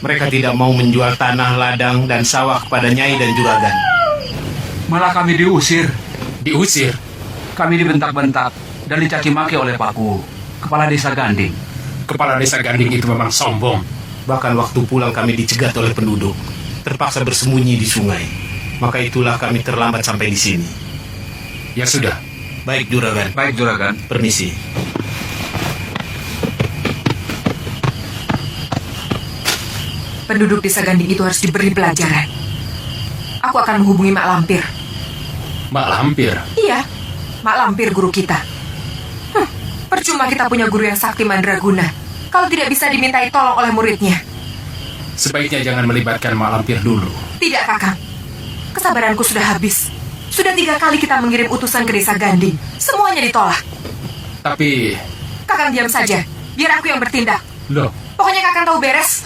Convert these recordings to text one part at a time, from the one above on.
Mereka tidak mau menjual tanah, ladang, dan sawah kepada Nyai dan Juragan. Malah kami diusir. Diusir? Kami dibentak-bentak dan dicaci maki oleh Paku, Kepala Desa Ganding. Kepala Desa Ganding itu memang sombong. Bahkan waktu pulang kami dicegat oleh penduduk, terpaksa bersembunyi di sungai. Maka itulah kami terlambat sampai di sini. Ya sudah. Baik, Juragan. Baik, Juragan. Permisi. Penduduk Desa Ganding itu harus diberi pelajaran. Aku akan menghubungi Mak Lampir. Mak Lampir? Iya, Mak Lampir guru kita. Percuma kita punya guru yang sakti mandraguna kalau tidak bisa dimintai tolong oleh muridnya. Sebaiknya jangan melibatkan Mak Lampir dulu. Tidak, Kakang. Kesabaranku sudah habis. Sudah 3 kali kita mengirim utusan ke Desa Ganding. Semuanya ditolak. Tapi... Kakang diam saja. Biar aku yang bertindak. Loh? Pokoknya Kakang tahu beres.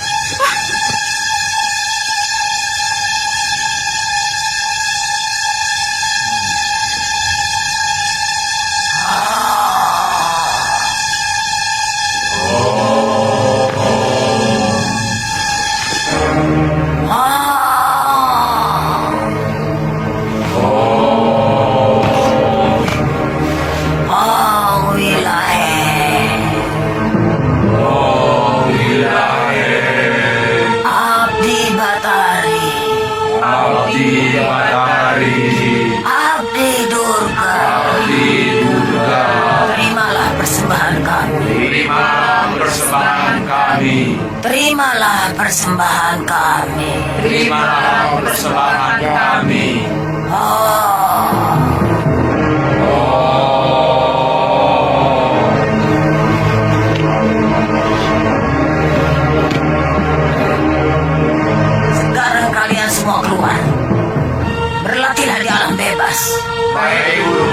Terimalah persembahan kami. Terimalah persembahan kami. Sekarang kalian semua keluar. Berlatihlah di alam bebas. Baik, Guru.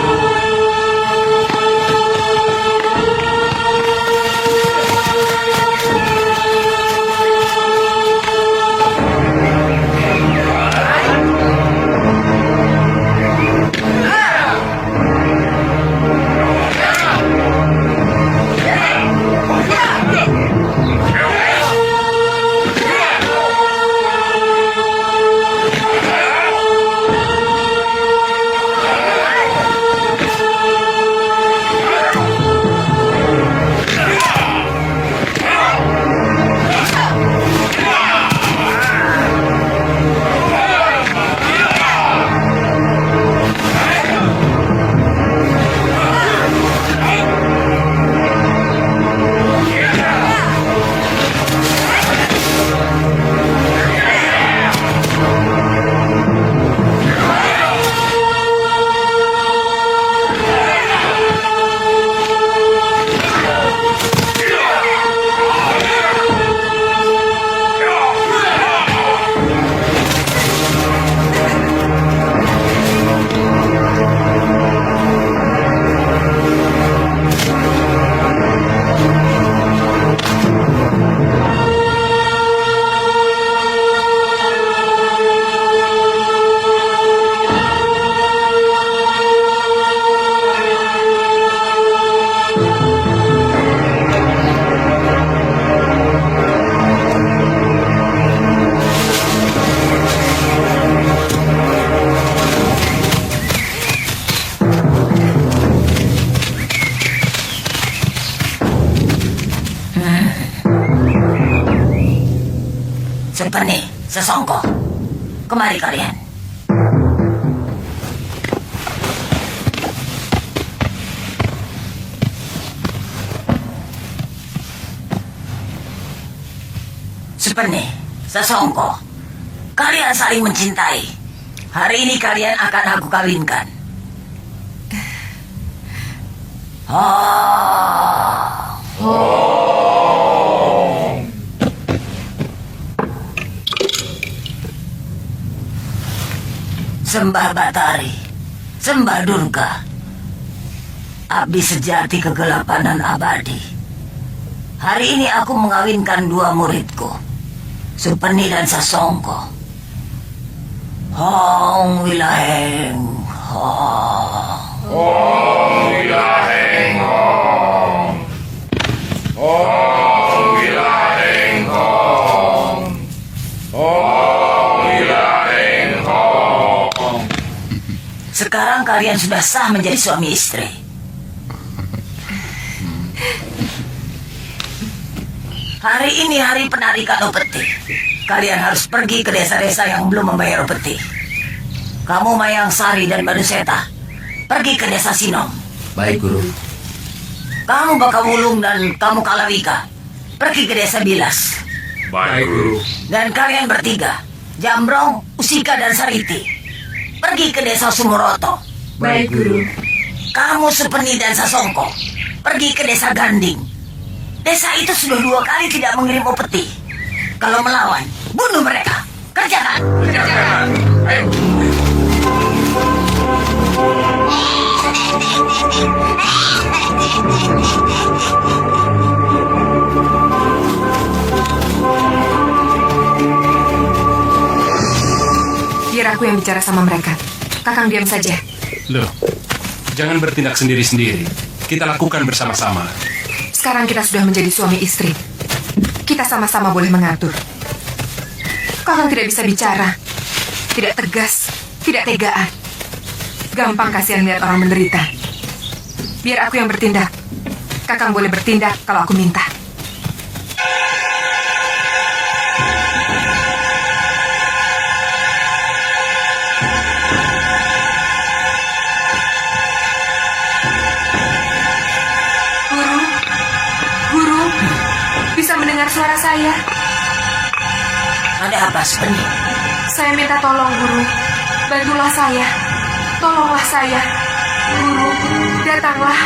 Sepeni, Sesongko, kemari kalian. Sepeni, Sesongko, kalian saling mencintai. Hari ini kalian akan aku kawinkan. Sembah Batari, sembah Durga, abdi sejati kegelapan dan abadi. Hari ini aku mengawinkan dua muridku, Supeni dan Sesongko. Hong Wilaheng Hong. Hong Wilaheng Hong. Hong Wilaheng Hong. Hong Wilaheng Hong. Sekarang kalian sudah sah menjadi suami istri. Hari ini hari penarikan upeti. Kalian harus pergi ke desa-desa yang belum membayar upeti. Kamu Mayang Sari dan Baduseta, pergi ke desa Sinom. Baik, Guru. Kamu Bakawulung dan kamu Kalawika, pergi ke desa Bilas. Baik, Guru. Dan kalian bertiga, Jambrong, Usika dan Sariti, pergi ke desa Sumuroto. Baik, Guru. Kamu Supeni dan Sesongko, pergi ke desa Ganding. Desa itu sudah 2 kali tidak mengirim upeti. Kalau melawan, bunuh mereka. Kerjakan. Kerjakan. Ayo. Biar aku yang bicara sama mereka. Kakang diam saja. Loh, jangan bertindak sendiri-sendiri. Kita lakukan bersama-sama. Sekarang kita sudah menjadi suami istri. Kita sama-sama boleh mengatur. Kakang tidak bisa bicara. Tidak tegas, tidak tegaan. Gampang kasihan melihat orang menderita. Biar aku yang bertindak. Kakang boleh bertindak kalau aku minta. Guru, bisa mendengar suara saya? Ada apa, Supeni? Saya minta tolong, Guru. Bantulah saya. Tolonglah saya. Guru, datanglah.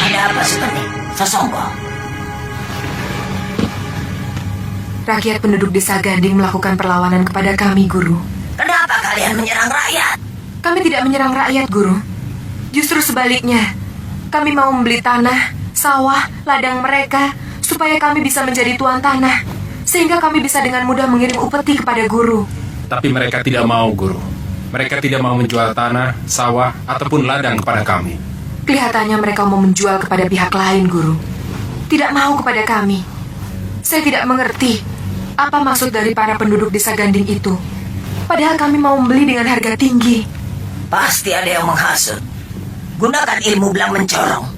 Ada apa, Supeni? Sesongko. Rakyat penduduk desa Ganding melakukan perlawanan kepada kami, Guru. Kenapa kalian menyerang rakyat? Kami tidak menyerang rakyat, Guru. Justru sebaliknya. Kami mau membeli tanah, sawah, ladang mereka, supaya kami bisa menjadi tuan tanah. Sehingga kami bisa dengan mudah mengirim upeti kepada Guru. Tapi mereka tidak mau, Guru. Mereka tidak mau menjual tanah, sawah, ataupun ladang kepada kami. Kelihatannya mereka mau menjual kepada pihak lain, Guru. Tidak mau kepada kami. Saya tidak mengerti apa maksud dari para penduduk desa Ganding itu. Padahal kami mau membeli dengan harga tinggi. Pasti ada yang menghasut. Gunakan ilmu belang mencorong.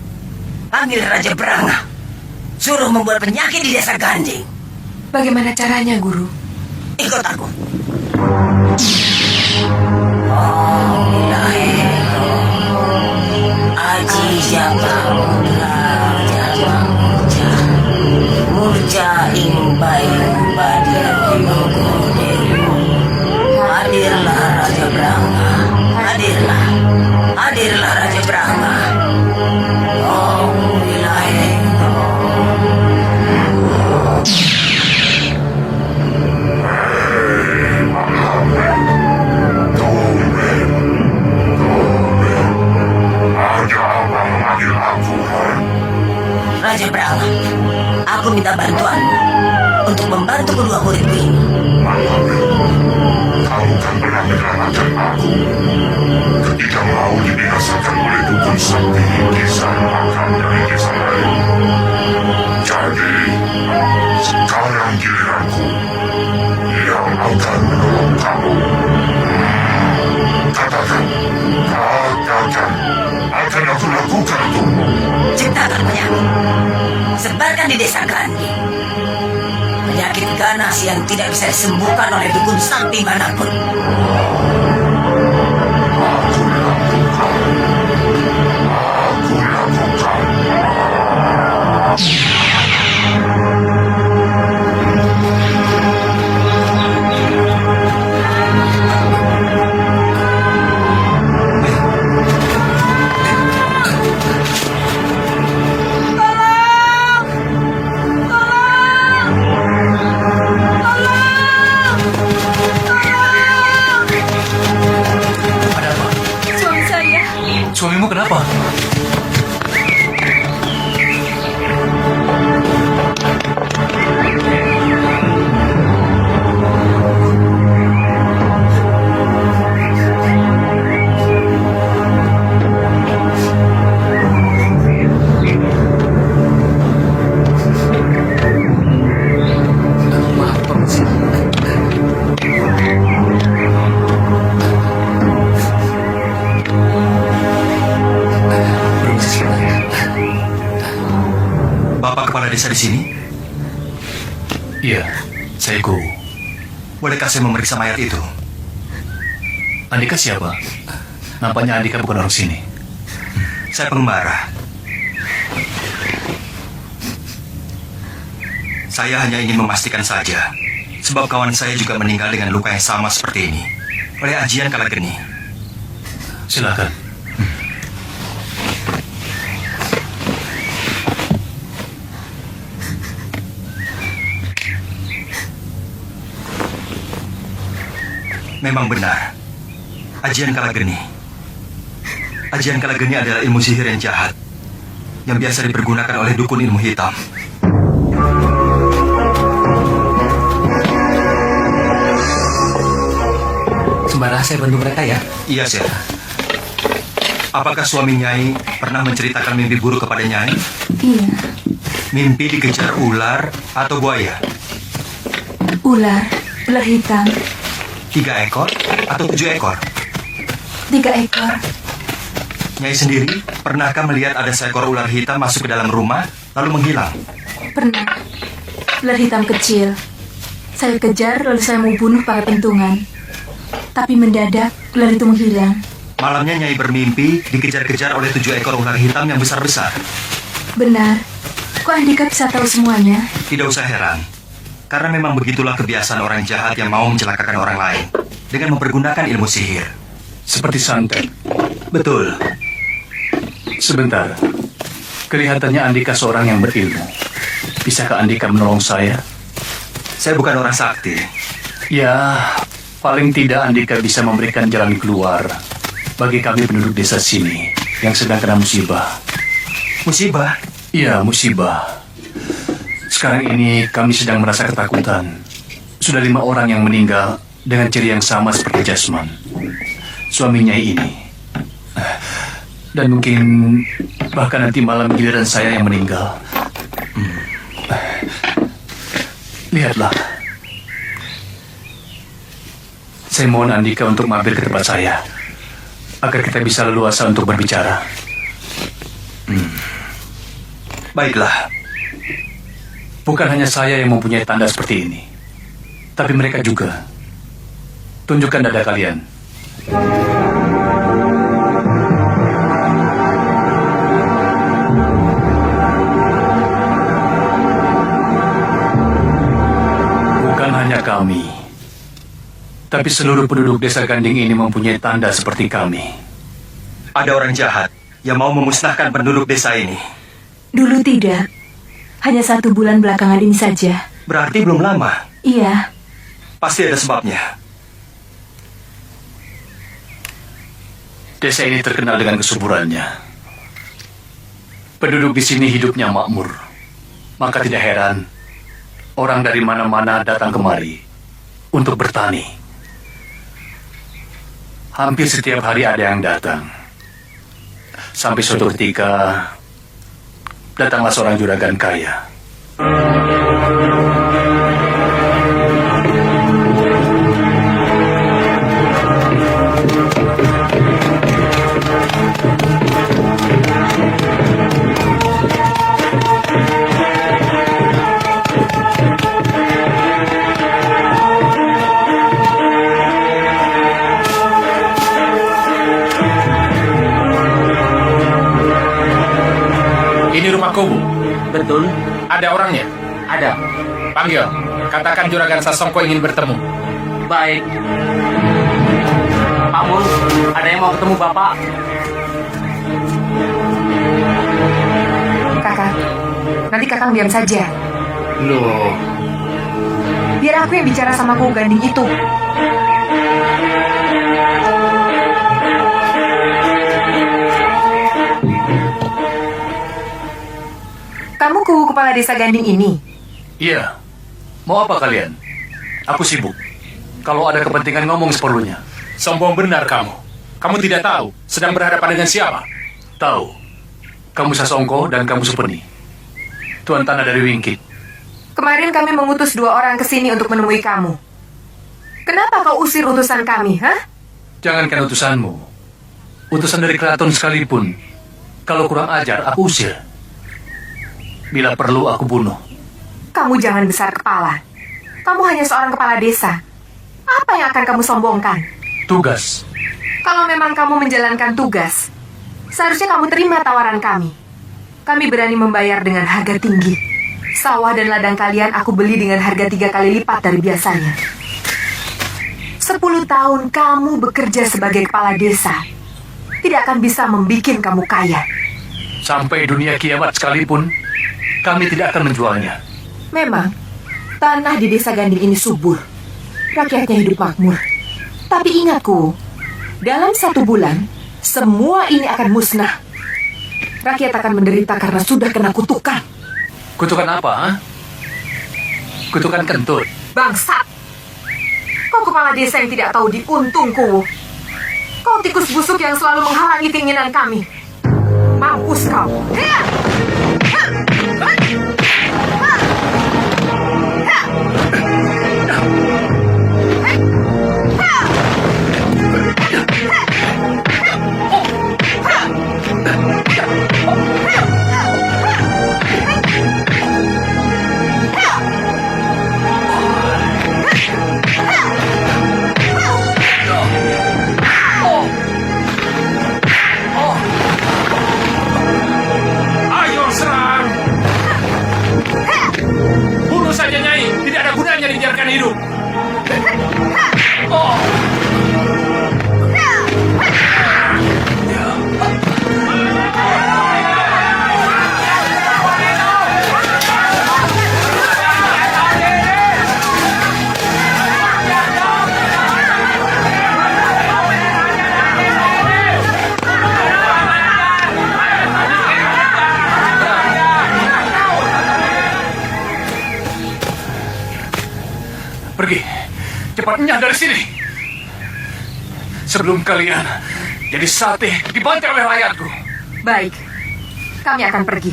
Panggil Raja Branga. Suruh membuat penyakit di desa Ganding. Bagaimana caranya, Guru? Ikut aku. Oh, ilahi. Aji Japa Murja ing baik badir logo dewa. Hadirlah Raja Brahma. Hadirlah. Hadirlah Raja Brahma. Oh, ilahi. Ada apa memanggil aku, Han? Raja Brahma, aku minta bantuanmu untuk membantu kedua muridku ini. Kamu kan pernah menyelamatkan aku ketika mau dibinasakan oleh dukun sakti desa makan dari desa lain. Jadi, sekarang giliranku. di desa Gandhi. Penyakit ganas yang tidak bisa disembuhkan oleh dukun sakti manapun. Aku lakukan. Ada apa? Suami saya. Suamimu kenapa? Maaf, permisi. Permisi sebentar. Bapak kepala desa di sini? Iya, saya Guru. Bolehkah saya memeriksa mayat itu? Andika siapa? Nampaknya Andika bukan orang sini. Saya pengembara. Saya hanya ingin memastikan saja, sebab kawan saya juga meninggal dengan luka yang sama seperti ini, oleh ajian Kalageni. Silakan. Memang benar, ajian Kalageni. Ajian Kalageni adalah ilmu sihir yang jahat, yang biasa dipergunakan oleh dukun ilmu hitam. Sembara saya bantu mereka ya. Iya, Syekh. Apakah suami Nyai pernah menceritakan mimpi buruk kepada Nyai? Iya, Mimpi dikejar ular atau buaya? ular hitam, 3 ekor atau 7 ekor? 3 ekor. Nyai sendiri, pernahkah melihat ada seekor ular hitam masuk ke dalam rumah, lalu menghilang? Pernah. Ular hitam kecil. Saya kejar, lalu saya mau bunuh pakai pentungan. Tapi mendadak, ular itu menghilang. Malamnya Nyai bermimpi dikejar-kejar oleh 7 ekor ular hitam yang besar-besar. Benar. Kok Andika bisa tahu semuanya? Tidak usah heran, karena memang begitulah kebiasaan orang jahat yang mau mencelakakan orang lain dengan mempergunakan ilmu sihir. Seperti santet. Betul. Sebentar. Kelihatannya Andika seorang yang berilmu. Bisakah Andika menolong saya? Saya bukan orang sakti. Ya, paling tidak Andika bisa memberikan jalan keluar bagi kami penduduk desa sini yang sedang kena musibah. Musibah? Iya, musibah. Sekarang ini kami sedang merasa ketakutan. Sudah 5 orang yang meninggal dengan ciri yang sama seperti Jasman, suaminya ini. Dan mungkin bahkan nanti malam giliran saya yang meninggal. Lihatlah. Saya mohon Andika untuk mampir ke tempat saya, agar kita bisa leluasa untuk berbicara. Baiklah. Bukan hanya saya yang mempunyai tanda seperti ini, tapi mereka juga. Tunjukkan dada kalian. Bukan hanya kami, tapi seluruh penduduk desa Ganding ini mempunyai tanda seperti kami. Ada orang jahat yang mau memusnahkan penduduk desa ini. Dulu tidak. Hanya 1 bulan belakangan ini saja. Berarti belum lama. Iya, Pasti ada sebabnya. Desa ini terkenal dengan kesuburannya. Penduduk di sini hidupnya makmur. Maka tidak heran orang dari mana-mana datang kemari untuk bertani. Hampir setiap hari ada yang datang. Sampai suatu ketika datanglah seorang juragan kaya. Ini rumah Kubu. Betul. Ada orangnya? Ada. Panggil. Katakan Juragan Sasongko ingin bertemu. Baik. Pak Mul, ada yang mau ketemu Bapak. Kakang, nanti Kakang diam saja. Loh, Biar aku yang bicara sama Kuwu Ganding itu. Kamu Kuwu Kepala Desa Ganding ini? Iya. Mau apa kalian? Aku sibuk. Kalau ada kepentingan ngomong seperlunya. sombong benar kamu. Kamu tidak tahu sedang berhadapan dengan siapa? Tahu. Kamu Sasongko dan kamu Supeni. Tuan Tanah dari Wingkit. Kemarin kami mengutus 2 orang ke sini untuk menemui kamu. Kenapa kau usir utusan kami, hah? Jangankan utusanmu. Utusan dari keraton sekalipun. Kalau kurang ajar, aku usir. Bila perlu, aku bunuh. Kamu jangan besar kepala. Kamu hanya seorang kepala desa. Apa yang akan kamu sombongkan? Tugas. Kalau memang kamu menjalankan tugas, seharusnya kamu terima tawaran kami. Kami berani membayar dengan harga tinggi. Sawah dan ladang kalian aku beli dengan harga 3 kali lipat dari biasanya. 10 tahun kamu bekerja sebagai kepala desa tidak akan bisa membuat kamu kaya. Sampai dunia kiamat sekalipun, kami tidak akan menjualnya. Memang, tanah di desa Ganding ini subur. Rakyatnya hidup makmur. Tapi ingatku, dalam 1 bulan, semua ini akan musnah. Rakyat akan menderita karena sudah kena kutukan. Kutukan apa, ha? Kutukan kentut. Bangsat! Kau kepala desa yang tidak tahu diuntungku. Kau tikus busuk yang selalu menghalangi keinginan kami. Mampus kau! Hiya! Ha! Ha! Ha! Ha! Ayo serang! Bunuh saja Nyai. Tidak ada gunanya dibiarkan hidup. Pergi. Cepat nyah dari sini. Sebelum kalian jadi sate dibantai oleh rakyatku. Baik, kami akan pergi.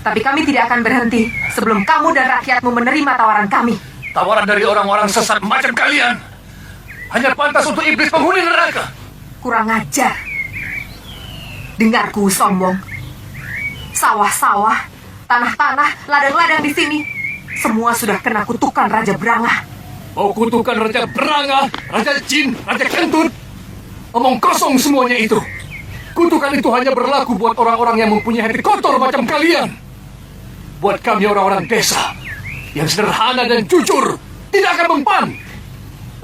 Tapi kami tidak akan berhenti sebelum kamu dan rakyatmu menerima tawaran kami. Tawaran dari orang-orang sesat macam kalian hanya pantas untuk iblis penghuni neraka. Kurang ajar. Dengarku sombong. Sawah-sawah, tanah-tanah, ladang-ladang di sini semua sudah kena kutukan Raja Brangah. Mau kutukan Raja Brangah, Raja Jin, Raja Kentut. Omong kosong semuanya itu. Kutukan itu hanya berlaku buat orang-orang yang mempunyai hati kotor macam kalian. Buat kami orang-orang desa yang sederhana dan jujur, tidak akan mempan.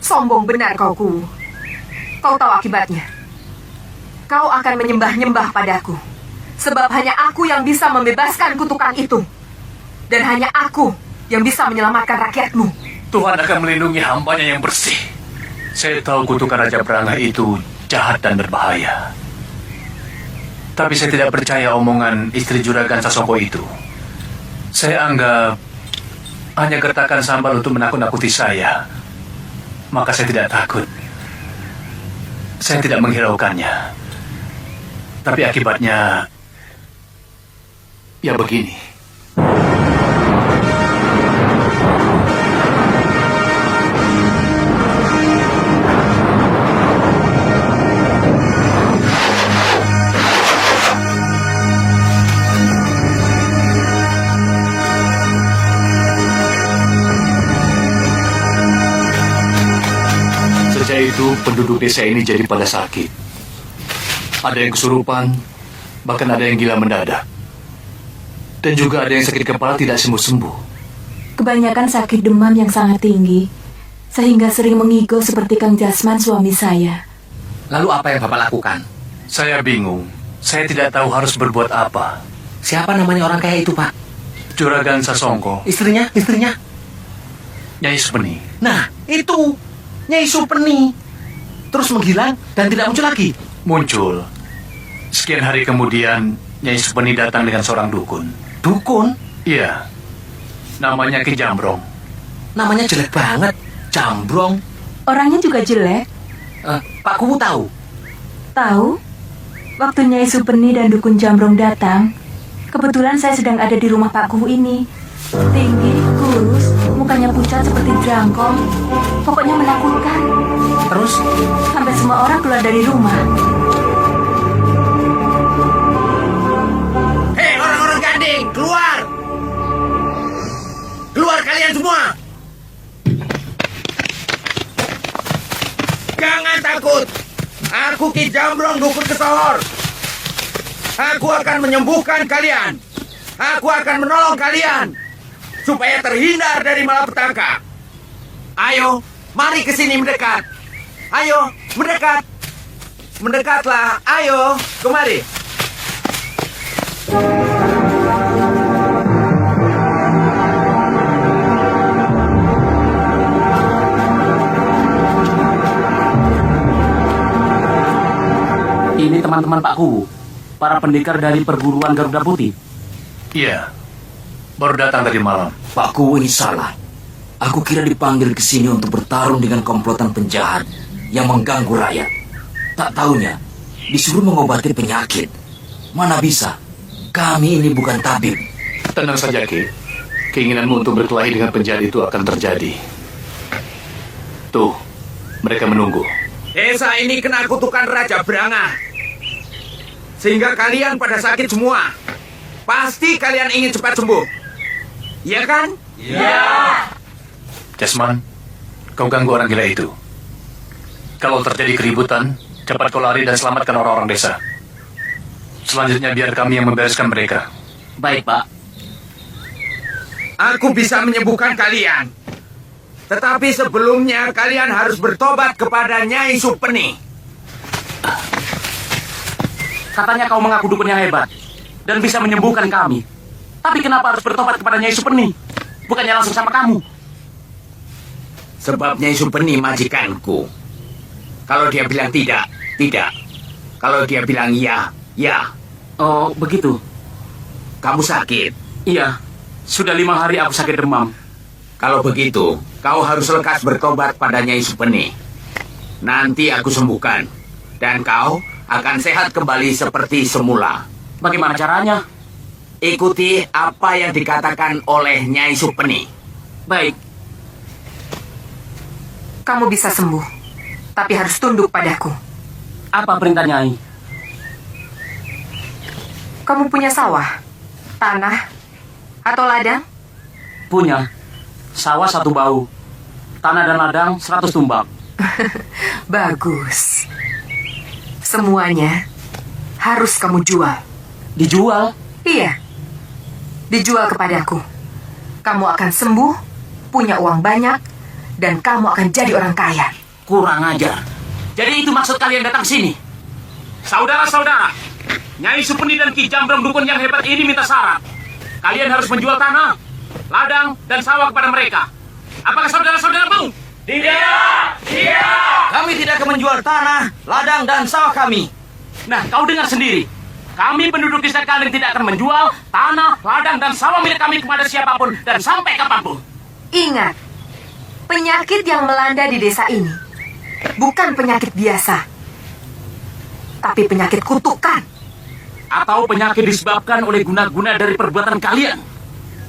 Sombong benar kau, Kuwu. Kau tahu akibatnya. Kau akan menyembah-nyembah padaku. Sebab hanya aku yang bisa membebaskan kutukan itu. Dan hanya aku yang bisa menyelamatkan rakyatmu. Tuhan akan melindungi hambanya yang bersih. Saya tahu kutukan Raja Brangah itu jahat dan berbahaya. Tapi saya tidak percaya omongan istri Juragan Sasongko itu. Saya anggap hanya gertakan sambal untuk menakut-nakuti saya. Maka saya tidak takut. Saya tidak menghiraukannya. Tapi akibatnya ya begini. Sejak itu penduduk desa ini jadi pada sakit. Ada yang kesurupan, bahkan ada yang gila mendadak. Dan juga ada yang sakit kepala tidak sembuh-sembuh. Kebanyakan sakit demam yang sangat tinggi, sehingga sering mengigau seperti Kang Jasman suami saya. Lalu apa yang Bapak lakukan? Saya bingung. Saya tidak tahu harus berbuat apa. Siapa namanya orang kaya itu, Pak? Juragan Sasongko, Istrinya? Nyai Supeni. Nah, itu. Nyai Supeni. Terus menghilang dan tidak muncul lagi. Muncul. Sekian hari kemudian, Nyai Supeni datang dengan seorang dukun. Dukun? Iya. Namanya Ki Jambrong. Namanya jelek banget. Jambrong. Orangnya juga jelek. Pak Kuwu tahu? Tahu? Waktu Nyai Supeni dan Dukun Jambrong datang, kebetulan saya sedang ada di rumah Pak Kuwu ini. Tinggi, kurus, mukanya pucat seperti jerangkong. Pokoknya menakutkan. Terus? Sampai semua orang keluar dari rumah. Hei, orang-orang Gading, keluar! Keluar kalian semua! Jangan takut! Aku Ki Jambrong Dukun Kesohor. Aku akan menyembuhkan kalian. Aku akan menolong kalian supaya terhindar dari malapetaka. Ayo, mari ke sini mendekat. Ayo, mendekat. Mendekatlah. Ayo, kemari. Ini teman-teman Pak Kuwu, para pendekar dari perguruan Garuda Putih. Iya. Baru datang tadi malam. Pak Kuwu ini salah. Aku kira dipanggil ke sini untuk bertarung dengan komplotan penjahat yang mengganggu rakyat. Tak taunya disuruh mengobati penyakit. Mana bisa? Kami ini bukan tabib. Tenang saja, Ki. Keinginanmu untuk berkelahi dengan penjahat itu akan terjadi. Tuh, mereka menunggu. Desa ini kena kutukan Raja Branga. Sehingga kalian pada sakit semua. Pasti kalian ingin cepat sembuh. Iya kan? Iya. Jasman, kau ganggu orang gila itu. Kalau terjadi keributan, cepat kau lari dan selamatkan orang-orang desa. Selanjutnya biar kami yang membereskan mereka. Baik, Pak. Aku bisa menyembuhkan kalian. Tetapi sebelumnya kalian harus bertobat kepada Nyai Supeni. Katanya kau mengaku dukun yang hebat dan bisa menyembuhkan kami. Tapi kenapa harus bertobat kepada Nyai Supeni? Bukannya langsung sama kamu? Sebab Nyai Supeni majikanku. Kalau dia bilang tidak, tidak. Kalau dia bilang ya, ya. Oh, begitu. Kamu sakit. Iya, sudah 5 hari aku sakit demam. Kalau begitu, kau harus lekas bertobat pada Nyai Supeni. Nanti aku sembuhkan. Dan kau akan sehat kembali seperti semula. Bagaimana caranya? Ikuti apa yang dikatakan oleh Nyai Supeni. Baik. Kamu bisa sembuh, tapi harus tunduk padaku. Apa perintah Nyai? Kamu punya sawah, tanah, atau ladang? Punya. Sawah 1 bau. Tanah dan ladang 100 tumbak. Bagus. Semuanya harus kamu jual. Dijual? Iya. Dijual kepadaku. Kamu akan sembuh, punya uang banyak, dan kamu akan jadi orang kaya. Kurang ajar. Jadi itu maksud kalian datang sini? Saudara-saudara, Nyai Supeni dan Ki Jambrong dukun yang hebat ini minta syarat. Kalian harus menjual tanah, ladang, dan sawah kepada mereka. Apakah saudara-saudara mau? Kami tidak akan menjual tanah, ladang, dan sawah kami. Nah, kau dengar sendiri. Kami penduduk desa kalian tidak akan menjual tanah, ladang, dan sawah milik kami kepada siapapun dan sampai kapanpun. Ingat, penyakit yang melanda di desa ini bukan penyakit biasa, tapi penyakit kutukan. Atau penyakit disebabkan oleh guna-guna dari perbuatan kalian.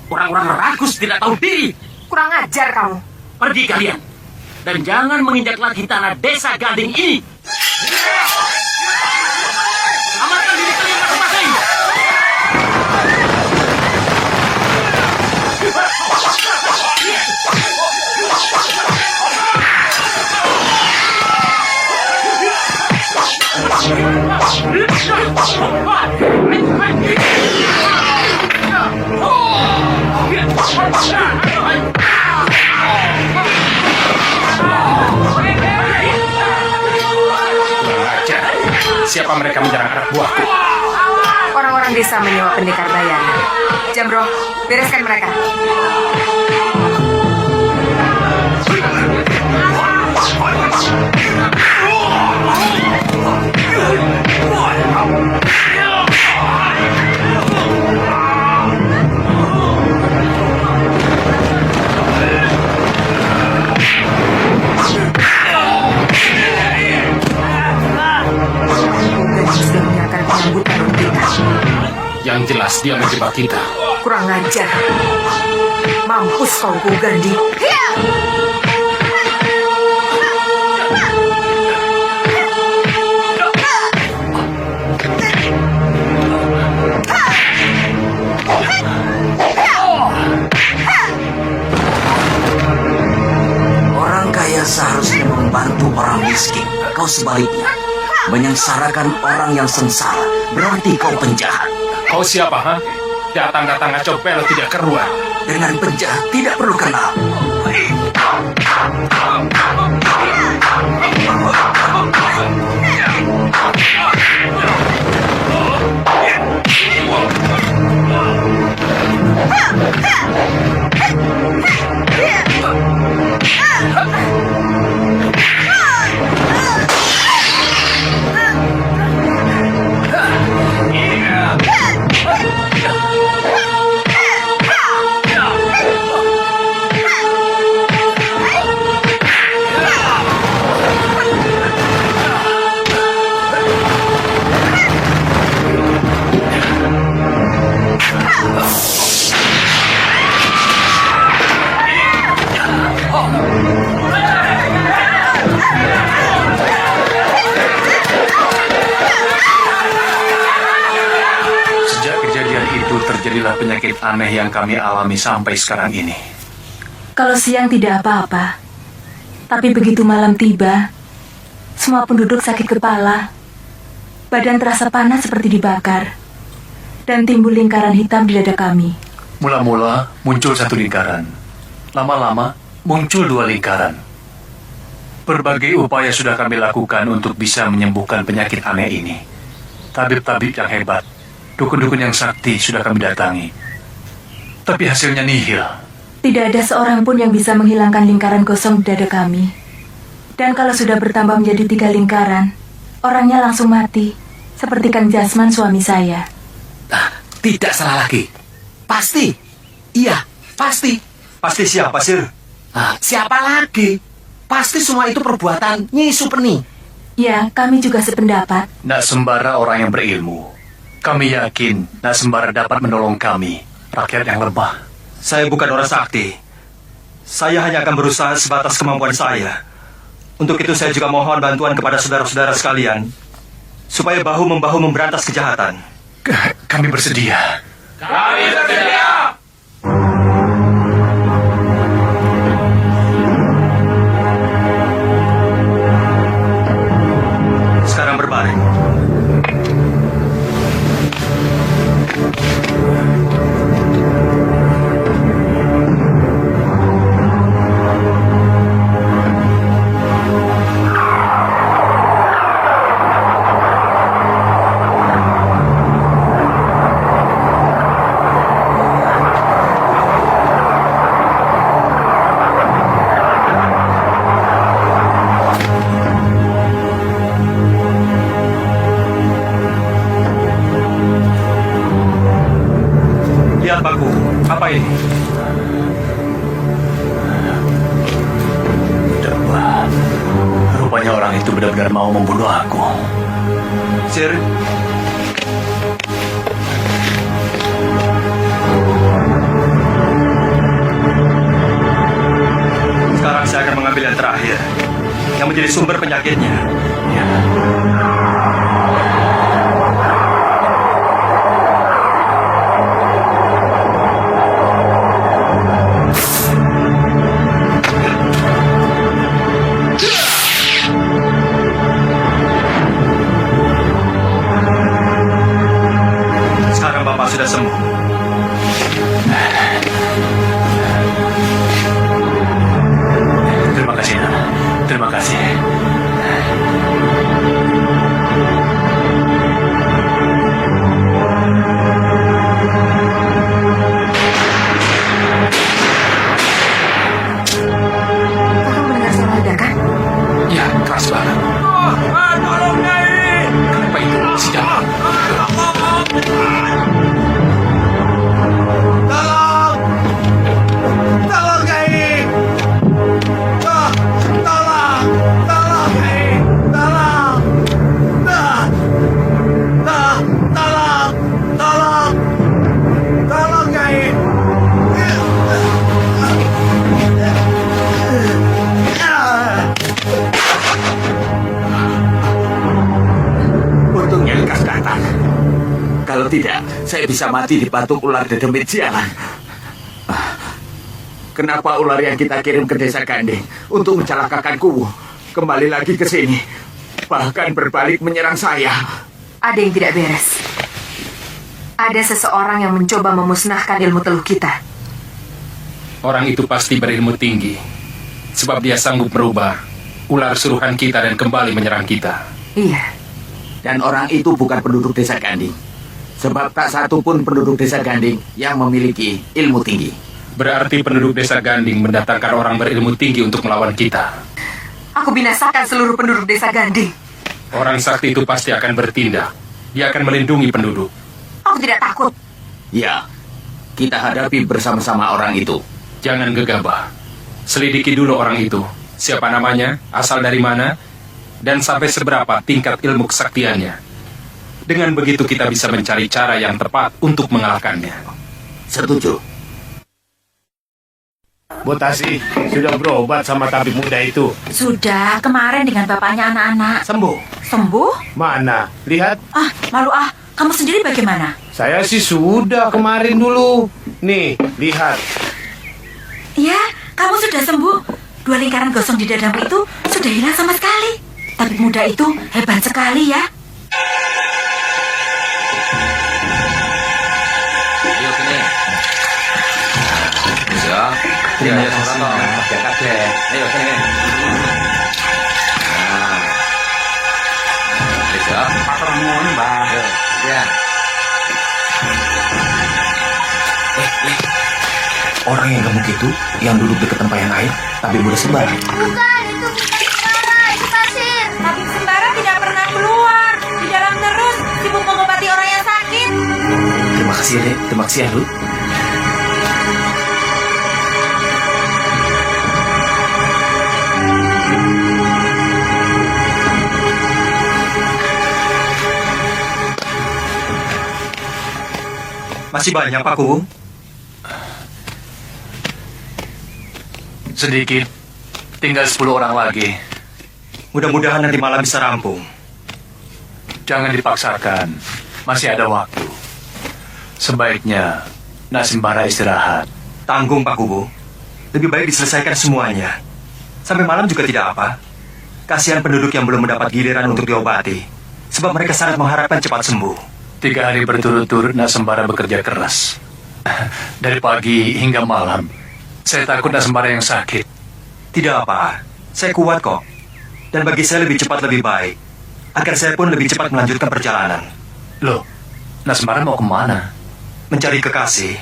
Orang-orang rakus tidak tahu diri. Kurang ajar kamu. Pergi kalian. Dan jangan menginjak lagi tanah desa Gading ini. Amankan diri kalian masing-masing. Mengapa mereka menyerang anak buahku? Orang-orang desa menyewa pendekar bayaran. Jamrong, bereskan mereka. Sudah menyiapkan penyambutan untuk kita. Yang jelas dia menjebak kita. Kurang ajar. Mampus kau, Gugandi. Orang kaya seharusnya membantu orang miskin. Kau sebaliknya menyengsarakan orang yang sengsara. Berarti kau penjahat. Kau siapa, ha? Datang-datang ngacau pelo tidak keruan. Dengan penjahat tidak perlu kenal. Terjadilah penyakit aneh yang kami alami sampai sekarang ini. Kalau siang tidak apa-apa, tapi begitu malam tiba, semua penduduk sakit kepala, badan terasa panas seperti dibakar, dan timbul lingkaran hitam di dada kami. Mula-mula muncul satu lingkaran, lama-lama muncul 2 lingkaran. Berbagai upaya sudah kami lakukan untuk bisa menyembuhkan penyakit aneh ini. Tabib-tabib yang hebat, dukun-dukun yang sakti sudah kami datangi. Tapi hasilnya nihil. Tidak ada seorang pun yang bisa menghilangkan lingkaran kosong di dada kami. Dan kalau sudah bertambah menjadi 3 lingkaran, orangnya langsung mati. Seperti Kang Jasman suami saya. Tidak salah lagi. Pasti. Iya, pasti. Pasti siapa, Sir? Siapa lagi? Pasti semua itu perbuatan Nyi Supeni. Ya, kami juga sependapat. Nak sembara orang yang berilmu. Kami yakin Nak Sembara dapat menolong kami, rakyat yang lemah. Saya bukan orang sakti. Saya hanya akan berusaha sebatas kemampuan saya. Untuk itu saya juga mohon bantuan kepada saudara-saudara sekalian, supaya bahu-membahu memberantas kejahatan. Kami bersedia. Kami bersedia. Sekarang berbaring. Lihat Baku, apa ini? Rupanya orang itu benar-benar mau membunuh aku. Sir, sekarang saya akan mengambil yang terakhir, yang menjadi sumber penyakitnya. Ya. Sekarang Bapak sudah sembuh. Terima kasih, Nak. Terima kasih. bisa mati dipatuk ular dedemit sialan. Kenapa ular yang kita kirim ke desa Ganding untuk mencelakakan Kuwu kembali lagi ke sini? Bahkan berbalik menyerang saya. Ada yang tidak beres. Ada seseorang yang mencoba memusnahkan ilmu teluh kita. Orang itu pasti berilmu tinggi, sebab dia sanggup merubah ular suruhan kita dan kembali menyerang kita. Iya. Dan orang itu bukan penduduk desa Ganding. Sebab tak satu pun penduduk desa Ganding yang memiliki ilmu tinggi. Berarti penduduk desa Ganding mendatangkan orang berilmu tinggi untuk melawan kita. Aku binasakan seluruh penduduk desa Ganding. Orang sakti itu pasti akan bertindak. Dia akan melindungi penduduk. Aku tidak takut. Ya, kita hadapi bersama-sama orang itu. Jangan gegabah. Selidiki dulu orang itu. Siapa namanya, asal dari mana, dan sampai seberapa tingkat ilmu kesaktiannya. Dengan begitu kita bisa mencari cara yang tepat untuk mengalahkannya. Setuju. Botasi, sudah berobat sama tabib muda itu? Sudah, kemarin dengan bapaknya anak-anak. Sembuh? Sembuh? Mana? Lihat. Lalu kamu sendiri bagaimana? Saya sih sudah kemarin dulu. Nih, lihat. Ya, kamu sudah sembuh. 2 lingkaran gosong di dadamu itu sudah hilang sama sekali. Tabib muda itu hebat sekali ya. Ayo sini. Ya, terima kasih. Ayo sini. Bisa. Patermun, Mbak. Ya. Orang yang gemuk itu, yang duduk dekat tempayan air, tabib muda Sembara. Bukan, itu bukan Sembara, itu pasir. Tabib Sembara tidak pernah keluar. Di dalam terus, sibuk mengobati orang yang sakit. Terima kasih, Dek. Terima kasih, Lut. Masih banyak, Pak Kuwu? Sedikit. Tinggal 10 orang lagi. Mudah-mudahan nanti malam bisa rampung. Jangan dipaksakan. Masih ada waktu. Sebaiknya Nak Sembara istirahat. Tanggung, Pak Kuwu. Lebih baik diselesaikan semuanya. Sampai malam juga tidak apa. Kasihan penduduk yang belum mendapat giliran untuk diobati. Sebab mereka sangat mengharapkan cepat sembuh. 3 hari berturut-turut Nak Sembara bekerja keras. Dari pagi hingga malam. Saya takut Nak Sembara yang sakit. Tidak apa, saya kuat kok. Dan bagi saya lebih cepat lebih baik. Agar saya pun lebih cepat melanjutkan perjalanan. Loh, Nak Sembara mau kemana? Mencari kekasih.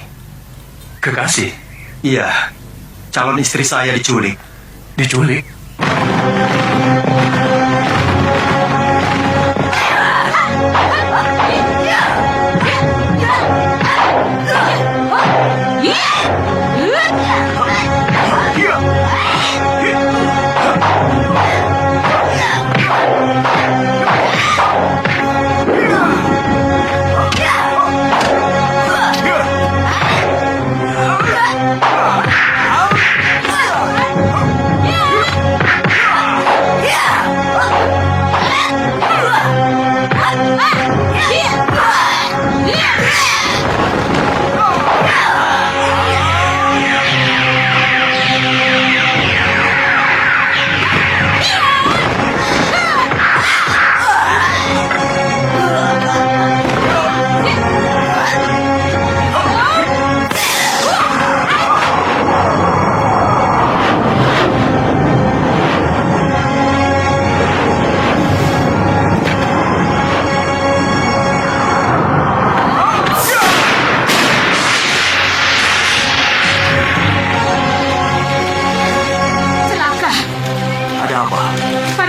Kekasih? Iya, calon istri saya diculik. Diculik?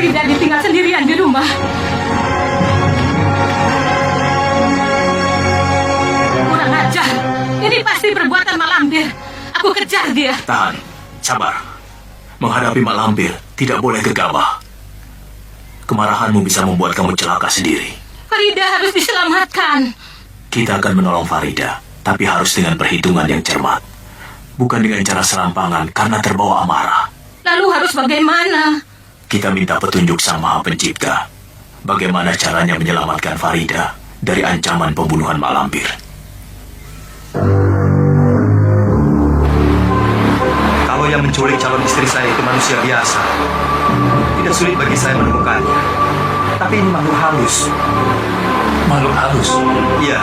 Farida ditinggal sendirian di rumah. Kurang ajar. Ini pasti perbuatan Mak Lampir. Aku kejar dia. Tahan, sabar. Menghadapi Mak Lampir tidak boleh gegabah. Kemarahanmu bisa membuat kamu celaka sendiri. Farida harus diselamatkan. Kita akan menolong Farida, tapi harus dengan perhitungan yang cermat. Bukan dengan cara serampangan karena terbawa amarah. Lalu harus bagaimana? Kita minta petunjuk Sang Maha Pencipta. Bagaimana caranya menyelamatkan Farida dari ancaman pembunuhan Mak Lampir. Kalau yang menculik calon istri saya itu manusia biasa, tidak sulit bagi saya menemukannya. Tapi ini makhluk halus. Makhluk halus? Iya,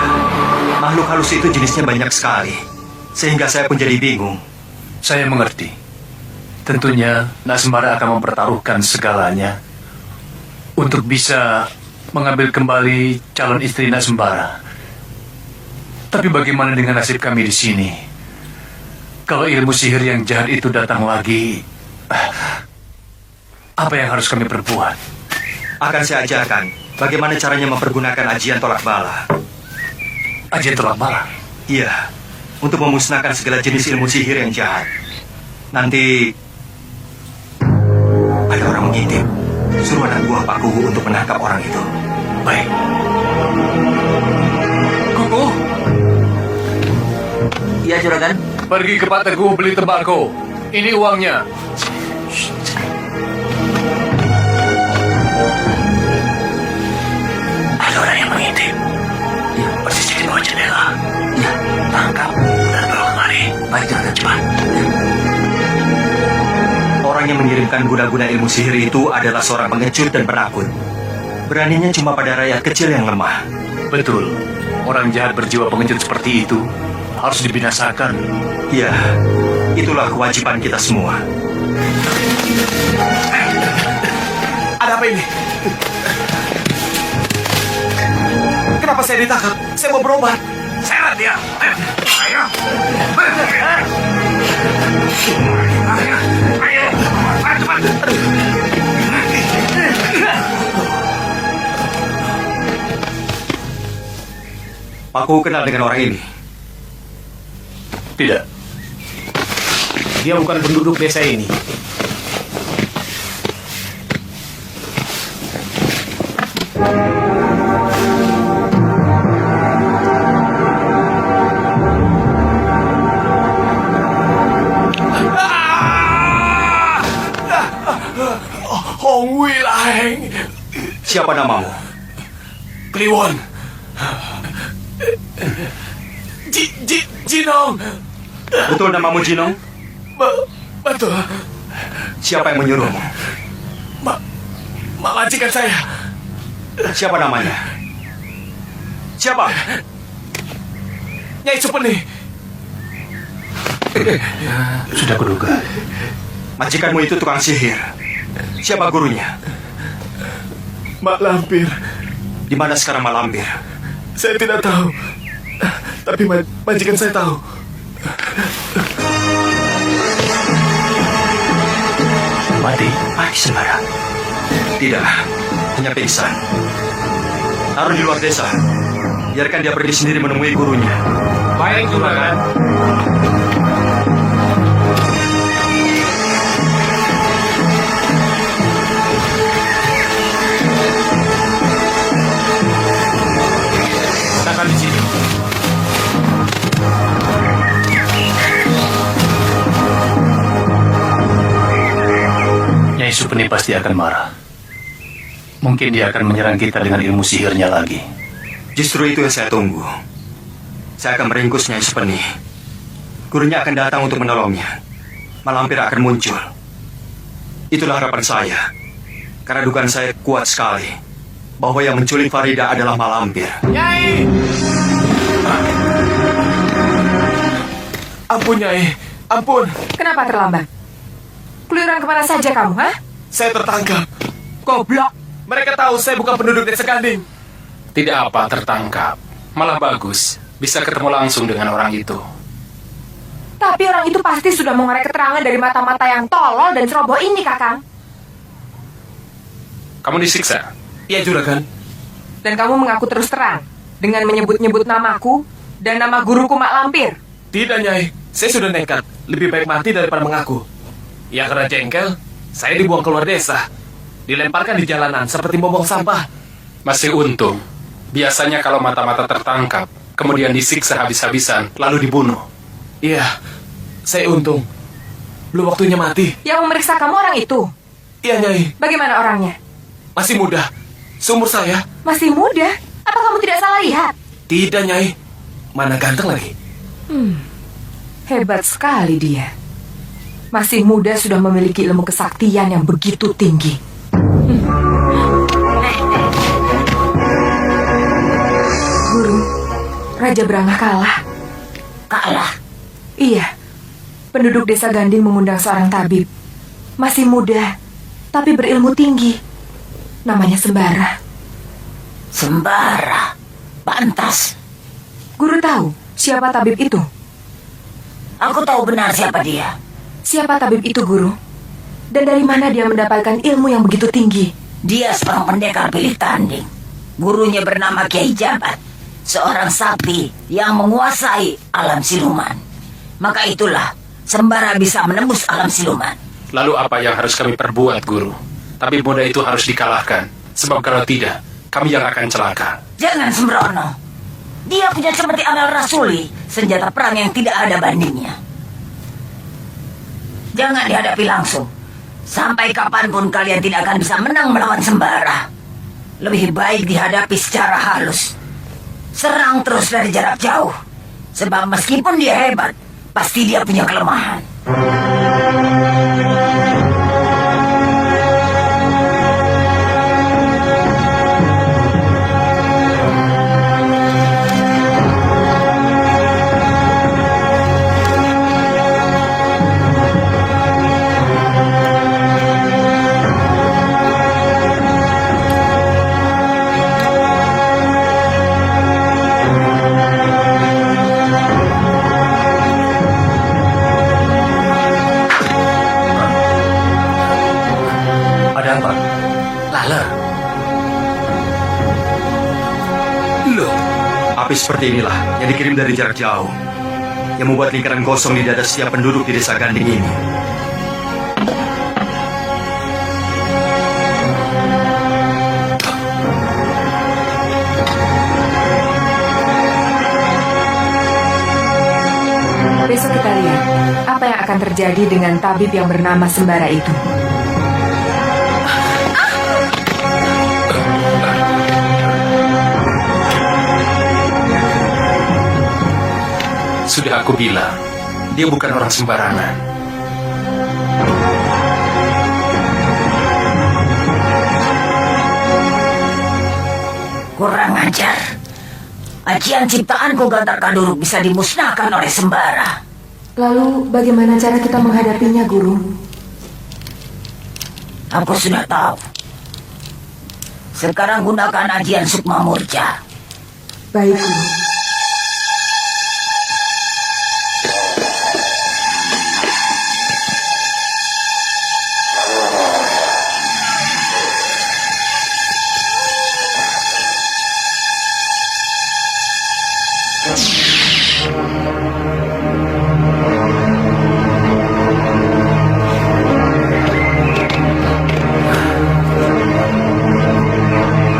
makhluk halus itu jenisnya banyak sekali. Sehingga saya pun jadi bingung. Saya mengerti. Tentunya Nak Sembara akan mempertaruhkan segalanya untuk bisa mengambil kembali calon istri Nak Sembara. Tapi bagaimana dengan nasib kami di sini? Kalau ilmu sihir yang jahat itu datang lagi, apa yang harus kami perbuat? Akan saya ajarkan bagaimana caranya mempergunakan ajian tolak bala. Ajian tolak bala? Iya, untuk memusnahkan segala jenis ilmu sihir yang jahat. Nanti ada orang mengintip. Suruh anak buah Pak Kuhu untuk menangkap orang itu. Baik. Kuku, Iya, Juragan. pergi ke Pak Teguh beli tembakau. Ini uangnya. ada orang yang mengintip. Iya. Persisnya di bawah jendela. Iya. Tangkap dan bawa kemari. Baik, Juragan. Cepat. Orang yang mengirimkan guna-guna ilmu sihir itu adalah seorang pengecut dan penakut. Beraninya cuma pada rakyat kecil yang lemah. Betul. Orang jahat berjiwa pengecut seperti itu harus dibinasakan. Ya, itulah kewajiban kita semua. Ada apa ini? Kenapa saya ditangkap? Saya mau berobat. Seret dia. Ayo. Ayo. Ayo. Cepat. Aku kenal dengan orang ini. Tidak. Dia bukan penduduk desa ini. Hong Wei Laeng. Siapa namamu? Kliwon. Jinong. Betul namamu Jinong? Betul. Siapa yang menyuruhmu? Majikan saya. Siapa namanya? Siapa? Nyai Supeni. Sudah kuduga. Majikanmu itu tukang sihir. Siapa gurunya? Mak Lampir. Di mana sekarang Mak Lampir? Saya tidak tahu. Tapi majikan saya tahu. Mati? Mati Sembara? Tidak, hanya pingsan. Taruh di luar desa. Biarkan dia pergi sendiri menemui gurunya. Baik, Juragan. Katakan di sini. Nyai Supeni pasti akan marah. Mungkin dia akan menyerang kita dengan ilmu sihirnya lagi. Justru itu yang saya tunggu. Saya akan meringkus Nyai Supeni. Gurunya akan datang untuk menolongnya. Malampir akan muncul. Itulah harapan saya. Karena dugaan saya kuat sekali bahwa yang menculik Farida adalah Malampir. Nyai! Ampun, Nyai. Ampun. Kenapa terlambat? Keluyuran kemana saja kamu, ha? Saya tertangkap. Goblok. Mereka tahu saya bukan penduduk desa Ganding. Tidak apa tertangkap. Malah bagus. Bisa ketemu langsung dengan orang itu. Tapi orang itu pasti sudah mengorek keterangan dari mata-mata yang tolol dan ceroboh ini, Kakang. Kamu disiksa? Iya, Juragan. Dan kamu mengaku terus terang dengan menyebut-nyebut namaku dan nama guruku Mak Lampir. Tidak, Nyai. Saya sudah nekat. Lebih baik mati daripada mengaku. Ya, karena jengkel, saya dibuang keluar desa. Dilemparkan di jalanan seperti membuang sampah. Masih untung. Biasanya kalau mata-mata tertangkap, kemudian disiksa habis-habisan, lalu dibunuh. Iya, saya untung. Belum waktunya mati. Yang memeriksa kamu orang itu? Iya, Nyai. Bagaimana orangnya? Masih muda. Seumur saya. Masih muda? Apa kamu tidak salah lihat? Tidak, Nyai. Mana ganteng lagi. Hebat sekali dia. Masih muda sudah memiliki ilmu kesaktian yang begitu tinggi. Guru, Raja Brangah kalah. Kalah. Iya, penduduk desa Ganding mengundang seorang tabib. Masih muda, tapi berilmu tinggi. Namanya Sembara. Sembara. Pantas. Guru tahu siapa tabib itu? Aku tahu benar siapa dia. Siapa tabib itu, Guru? Dan dari mana dia mendapatkan ilmu yang begitu tinggi? Dia seorang pendekar pilih tanding. Gurunya bernama Kiai Jabat, seorang sakti yang menguasai alam siluman. Maka itulah Sembara bisa menembus alam siluman. Lalu apa yang harus kami perbuat, Guru? Tabib muda itu harus dikalahkan. Sebab kalau tidak, kami yang akan celaka. Jangan sembrono. Dia punya seperti Amel Rasuli, senjata perang yang tidak ada bandingnya. Jangan dihadapi langsung. Sampai kapanpun kalian tidak akan bisa menang melawan Sembara. Lebih baik dihadapi secara halus. Serang terus dari jarak jauh. Sebab meskipun dia hebat, pasti dia punya kelemahan. Ada apa? Lala. Loh, Api seperti inilah yang dikirim dari jarak jauh, yang membuat lingkaran kosong di dada setiap penduduk di desa Ganding ini. Besok kita lihat apa yang akan terjadi dengan tabib yang bernama Sembara itu. sudah aku bilang, dia bukan orang sembarangan. Kurang ajar. Ajian ciptaanku Gantar Kaduruk bisa dimusnahkan oleh Sembara. Lalu bagaimana cara kita menghadapinya, Guru? Aku sudah tahu. Sekarang gunakan ajian Sukma Murja. Baik, Guru.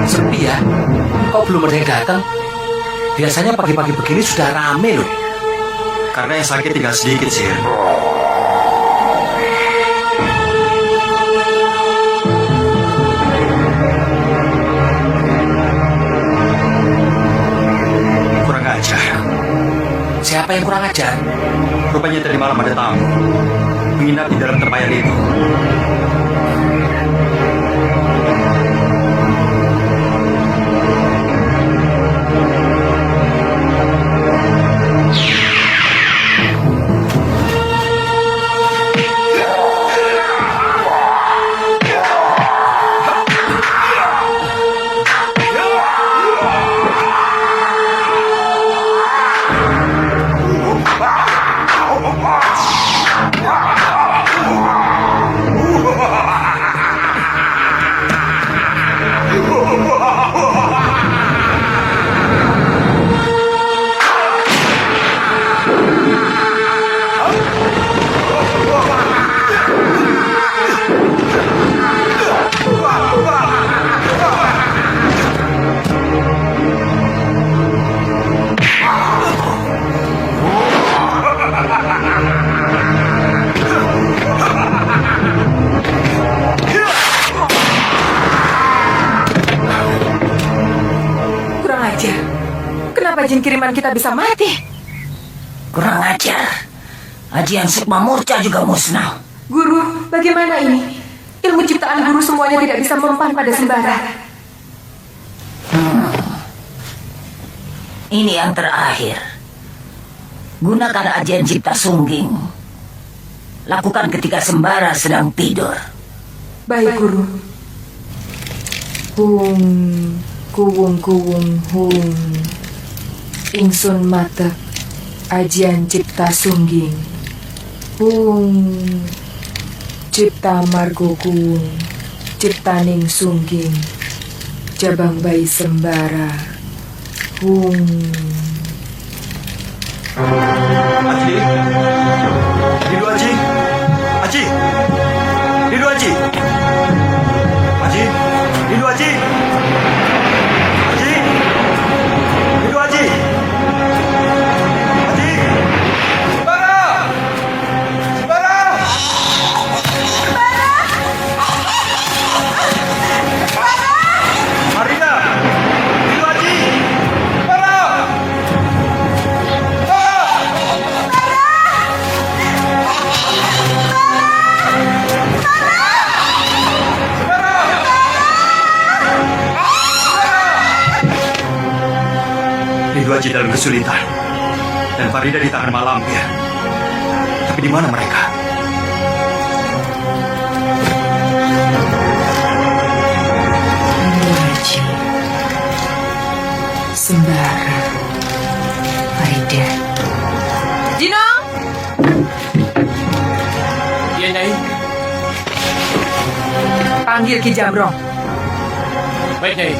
Sepi ya? Kok belum ada yang datang? Biasanya pagi-pagi begini sudah rame loh. Karena yang sakit tinggal sedikit, Sir. Kurang ajar. Siapa yang kurang ajar? Rupanya tadi malam ada tamu menginap di dalam tempayan itu. Kurang ajar. Kenapa jin kiriman kita bisa mati? Kurang ajar. Ajian Sukma Murca juga musnah. Guru, bagaimana ini? Ilmu ciptaan guru semuanya tidak bisa mempan pada sembara. Ini yang terakhir. Gunakan ajian cipta sungging. Lakukan ketika sembara sedang tidur. Baik, Guru. Hung, kuwung hung. Ingsun matek ajian cipta sungging. Hung, cipta margo kuwung. Ciptaning sungging. Jabang bayi sembara. Hung. Aji, Lindu Aji, Aji, Lindu Aji, Aji, Lindu Aji, Aji, Lindu Aji, Aji, Sembara, Sembara, Farida, Lindu Aji, Sembara. Lindu Aji dalam kesulitan dan Farida di tangan Malampir. Tapi di mana mereka? Aji, Sembara, Farida. Jinong! Iya, Nyai. Panggil Ki Jamrong. Baik, Nyai.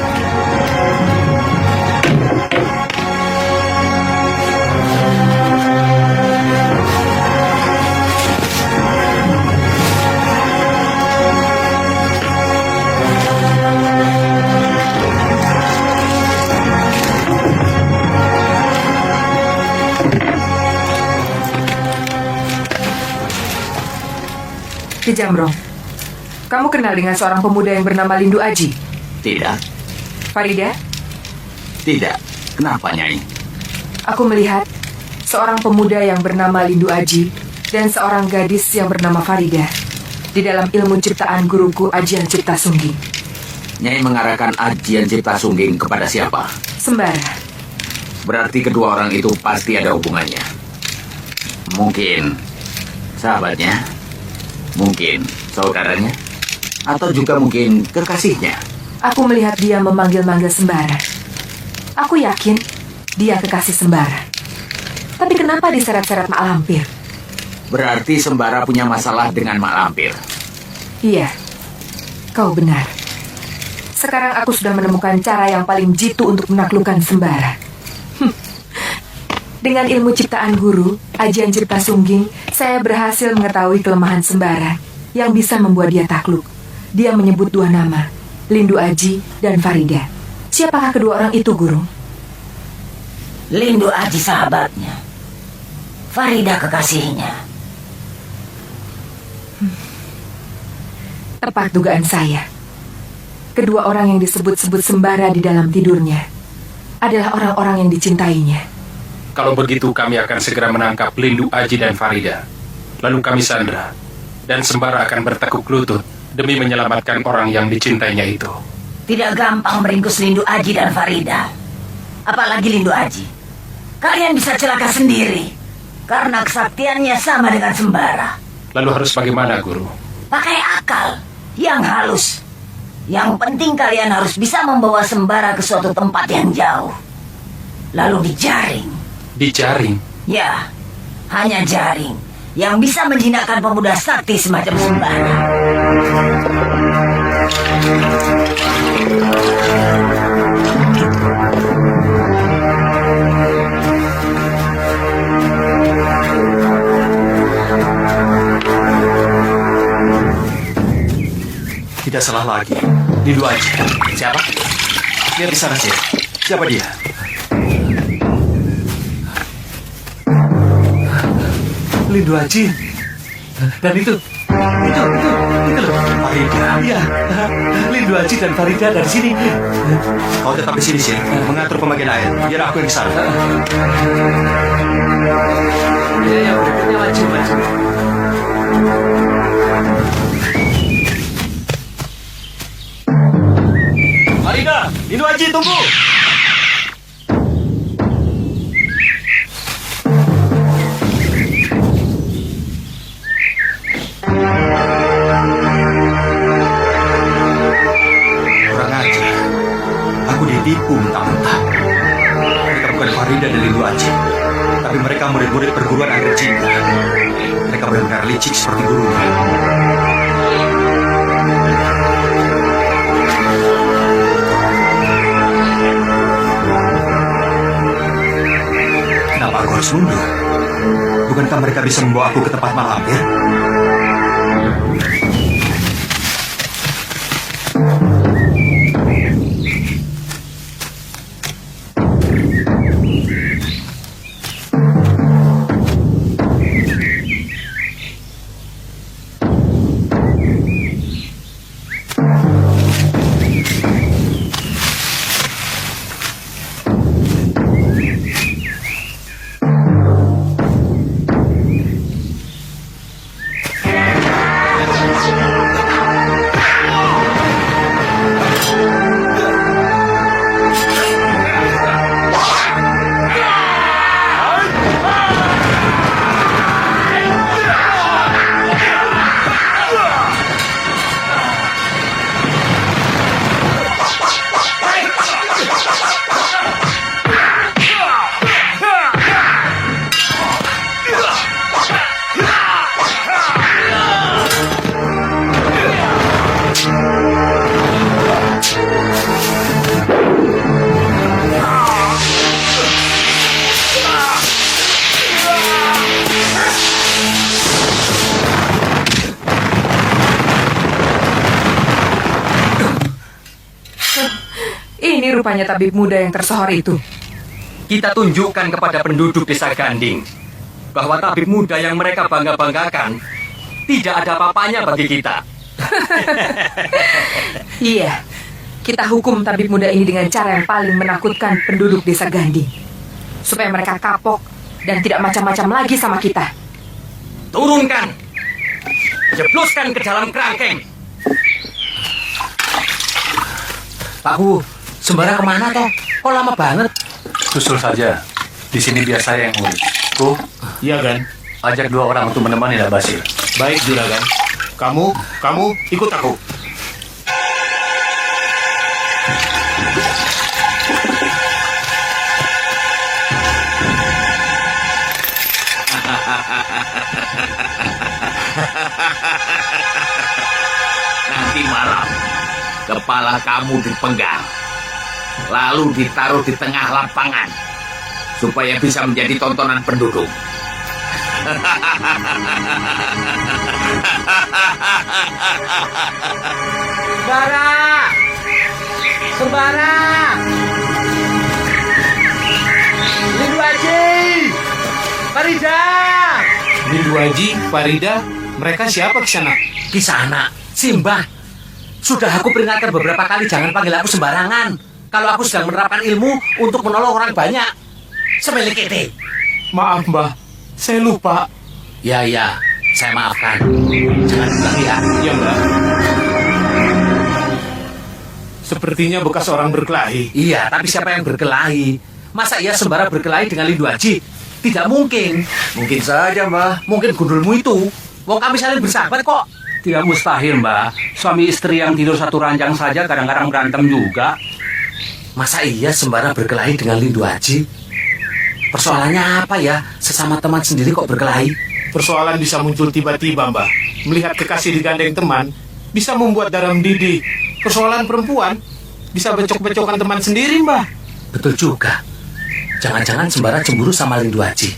Ki Jamrong, kamu kenal dengan seorang pemuda yang bernama Lindu Aji? Tidak, Farida? tidak. Kenapa, Nyai? Aku melihat seorang pemuda yang bernama Lindu Aji dan seorang gadis yang bernama Farida di dalam ilmu ciptaan guruku Ajian Cipta Sungging. Nyai mengarahkan ajian cipta sungging kepada siapa? Sembara. Berarti kedua orang itu pasti ada hubungannya. Mungkin sahabatnya, mungkin saudaranya, atau juga mungkin kekasihnya. Aku melihat dia memanggil-manggil Sembara. Aku yakin dia kekasih Sembara. Tapi kenapa diseret-seret Mak Lampir? Berarti Sembara punya masalah dengan Mak Lampir. Iya, kau benar. Sekarang aku sudah menemukan cara yang paling jitu untuk menaklukkan Sembara. Dengan ilmu ciptaan guru, Ajian Cipta Sungging, saya berhasil mengetahui kelemahan Sembara yang bisa membuat dia takluk. Dia menyebut dua nama, Lindu Aji dan Farida. Siapakah kedua orang itu, Guru? Lindu Aji sahabatnya. Farida kekasihnya. Tepat dugaan saya. Kedua orang yang disebut-sebut Sembara di dalam tidurnya adalah orang-orang yang dicintainya. Kalau begitu kami akan segera menangkap Lindu Aji dan Farida. Lalu kami sandra. Dan Sembara akan bertekuk lutut demi menyelamatkan orang yang dicintainya itu. Tidak gampang meringkus Lindu Aji dan Farida. Apalagi Lindu Aji. Kalian bisa celaka sendiri. Karena kesaktiannya sama dengan Sembara. Lalu harus bagaimana, Guru? Pakai akal yang halus. Yang penting kalian harus bisa membawa Sembara ke suatu tempat yang jauh. Lalu dijaring. Dijaring? Ya, hanya jaring yang bisa menjinakkan pemuda sakti semacam Sembara. Tidak salah lagi. Lindu Aji. Siapa? Lihat di sana sih. Siapa dia? Lindu Aji. Dan itu loh. Farida. Iya, Lindu Aji dan Farida ada di sini. Kau tetap di sini sih, mengatur pembagian air. Biar aku yang di sana. Aji, tunggu! Kurang ajar. Aku ditipu mentah-mentah. Mereka bukan Farida dan Lindu Aji, tapi mereka murid-murid perguruan Anggrek Cinta. Mereka benar-benar licik seperti gurunya. Kenapa aku harus mundur? Bukankah mereka bisa membawa aku ke tempat malampir? Ini rupanya tabib muda yang tersohor itu. Kita tunjukkan kepada penduduk desa Ganding bahwa tabib muda yang mereka bangga-banggakan tidak ada apa-apanya bagi kita. Iya, kita hukum tabib muda ini dengan cara yang paling menakutkan penduduk desa Ganding, supaya mereka kapok dan tidak macam-macam lagi sama kita. Turunkan! Jebloskan ke dalam kerangkeng! Pak Guru, Sembara kemana toh? Kok lama banget? Susul saja. Di sini biar saya yang ngurus. Tuh, Iya, Gan. ajak 2 orang untuk menemani Dak Basir. Baik, Juragan. Kamu ikut aku. Nanti malam, kepala kamu dipenggal, lalu ditaruh di tengah lapangan, supaya bisa menjadi tontonan penduduk. Sembara! Lindu Aji! Farida! Lindu Aji, Farida, mereka siapa ke sana? Di sana, Simbah. Sudah aku peringatkan beberapa kali jangan panggil aku sembarangan. Kalau aku sedang menerapkan ilmu untuk menolong orang banyak. Semelikete. Maaf, Mbah. Saya lupa. Ya, saya maafkan. Jangan ulang ya. Ya, Mbah. Sepertinya bekas orang berkelahi. Iya, tapi siapa yang berkelahi? Masa iya Sembara berkelahi dengan Lindu Aji? Tidak mungkin. Mungkin saja, Mbah. Mungkin gundulmu itu. Wong kami saling bersahabat kok. Tidak mustahil, Mbak. Suami istri yang tidur satu ranjang saja kadang-kadang berantem juga. Masa iya Sembara berkelahi dengan Lindu Aji? Persoalannya apa ya? Sesama teman sendiri kok berkelahi? Persoalan bisa muncul tiba-tiba, Mbah. Melihat kekasih digandeng teman, bisa membuat darah mendidih. Persoalan perempuan, bisa becok-becokan teman sendiri, Mbah. Betul juga. Jangan-jangan Sembara cemburu sama Lindu Aji.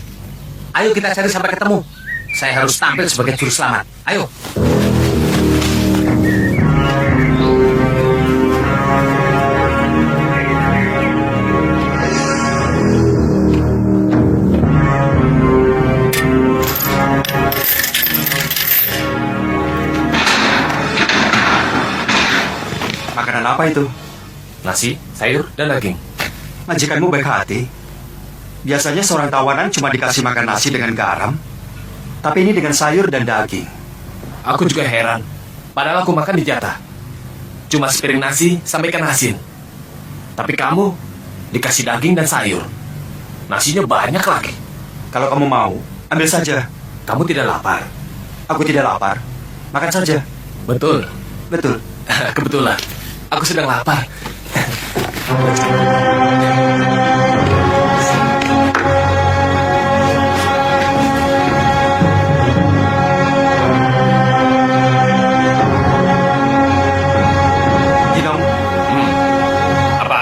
Ayo kita cari sampai ketemu. Saya harus tampil sebagai juru selamat. Ayo. Makanan apa itu? Nasi, sayur, dan daging. Majikanmu baik hati. Biasanya seorang tawanan cuma dikasih makan nasi dengan garam. Tapi ini dengan sayur dan daging. Aku juga heran. Padahal aku makan di jatah. Cuma sepiring nasi sampai ikan asin. Tapi kamu dikasih daging dan sayur. Nasinya banyak lagi. Kalau kamu mau, ambil saja. Kamu tidak lapar? Aku tidak lapar. Makan saja. Betul. Betul. Kebetulan. Aku sedang lapar. Ginong, Apa?